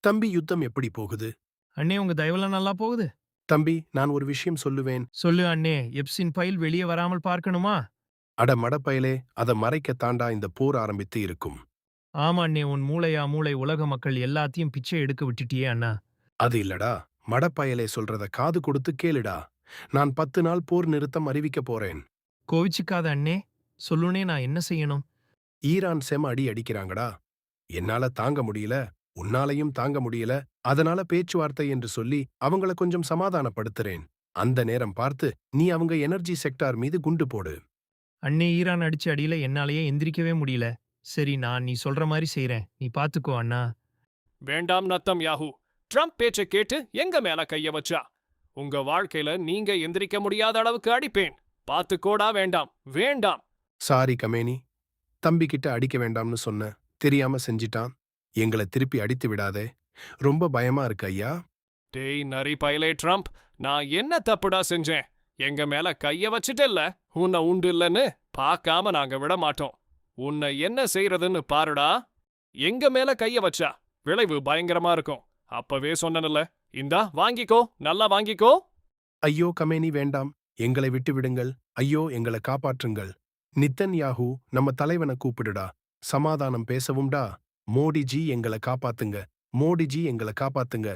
தம்பி யுத்தம் எப்படி போகுது? அண்ணே உங்க தயவுல நல்லா போகுது. தம்பி, நான் ஒரு விஷயம் சொல்லுவேன். சொல்லு அண்ணே, எப்சின் ஃபைல் வெளியே வராமல் பார்க்கணுமா? அட மடப்பயலே, அத மறைக்க தாண்டா இந்த போர் ஆரம்பித்து இருக்கும். ஆமா அண்ணே, உன் மூளையா மூளை உலக மக்கள் எல்லாத்தையும் பிச்சை எடுக்க விட்டுட்டியே அண்ணா. அது இல்லடா, மடப்பயலே சொல்றத காது கொடுத்து கேளுடா. நான் 10 நாள் போர் நிறுத்தம் அறிவிக்க போறேன். கோவிச்சுக்காத அண்ணே, சொல்லுனே நான் என்ன செய்யணும்? ஈரான் செம அடி அடிக்கிறாங்கடா. என்னால தாங்க முடியல, உன்னாலையும் தாங்க முடியல. அதனால பேச்சுவார்த்தை என்று சொல்லி அவங்கள கொஞ்சம் சமாதானப்படுத்துறேன். அந்த நேரம் பார்த்து நீ அவங்க எனர்ஜி செக்டார் மீது குண்டு போடு. அண்ணே ஈரான் அடிச்ச அடியில என்னாலேயே எந்திரிக்கவே முடியல. சரி நான் நீ சொல்ற மாதிரி செய்றேன். நீ பாத்துக்கோ அண்ணா. வேண்டாம் நத்தம் யாஹூ. ட்ரம்ப் பேச்சை கேட்டு எங்க மேல கைய வச்சா உங்க வாழ்க்கையில நீங்க எந்திரிக்க முடியாத அளவுக்கு அடிப்பேன். பாத்துக்கோடா. வேண்டாம் வேண்டாம். சாரி கமேனி, தம்பி கிட்ட அடிக்க வேண்டாம்னு சொன்ன, தெரியாம செஞ்சிட்டான். எங்களை திருப்பி அடித்து விடாதே. ரொம்ப பயமா இருக்கு ஐயா. டேய் நரி பயலே ட்ரம்ப், நான் என்ன தப்புடா செஞ்சேன்? எங்க மேல கைய வச்சிட்டல்ல, உன்னை உண்டு இல்லைன்னு பார்க்காம நாங்க விட மாட்டோம். உன்னை என்ன செய்யறதுன்னு பாருடா. எங்க மேல கைய வச்சா விளைவு பயங்கரமா இருக்கும். அப்பவே சொன்னனல்ல, இந்தா வாங்கிக்கோ, நல்லா வாங்கிக்கோ. ஐயோ கமேனி வேண்டாம், எங்களை விட்டு விடுங்கள். ஐயோ எங்களை காப்பாற்றுங்கள். நித்தன் யாஹூ, நம்ம தலைவனை கூப்பிடுடா. சமாதானம் பேசவும்டா. மோடிஜி எங்களை காப்பாத்துங்க. மோடிஜி எங்களை காப்பாத்துங்க.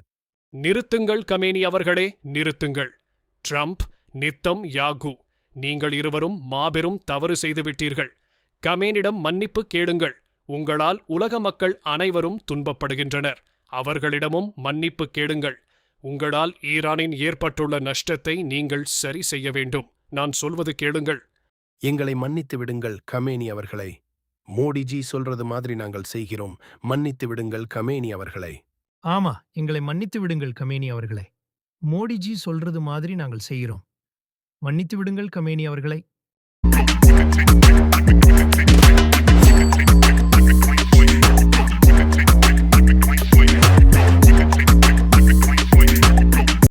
நிறுத்துங்கள் கமேனி அவர்களே, நிறுத்துங்கள். ட்ரம்ப், நித்தம் யாகு, நீங்கள் இருவரும் மாபெரும் தவறு செய்துவிட்டீர்கள். கமேனிடம் மன்னிப்பு கேளுங்கள். உங்களால் உலக மக்கள் அனைவரும் துன்பப்படுகின்றனர். அவர்களிடமும் மன்னிப்பு கேளுங்கள். உங்களால் ஈரானின் ஏற்பட்டுள்ள நஷ்டத்தை நீங்கள் சரி செய்ய வேண்டும். நான் சொல்வது கேளுங்கள். எங்களை மன்னித்து விடுங்கள் கமேனி அவர்களை. மோடிஜி சொல்றது மாதிரி நாங்கள் செய்கிறோம். மன்னித்து விடுங்கள் கமேனி அவர்களை. ஆமா, எங்களை மன்னித்து விடுங்கள் கமேனி அவர்களே. மோடிஜி சொல்றது மாதிரி நாங்கள் செய்கிறோம். மன்னித்து விடுங்கள் கமேனி அவர்களை.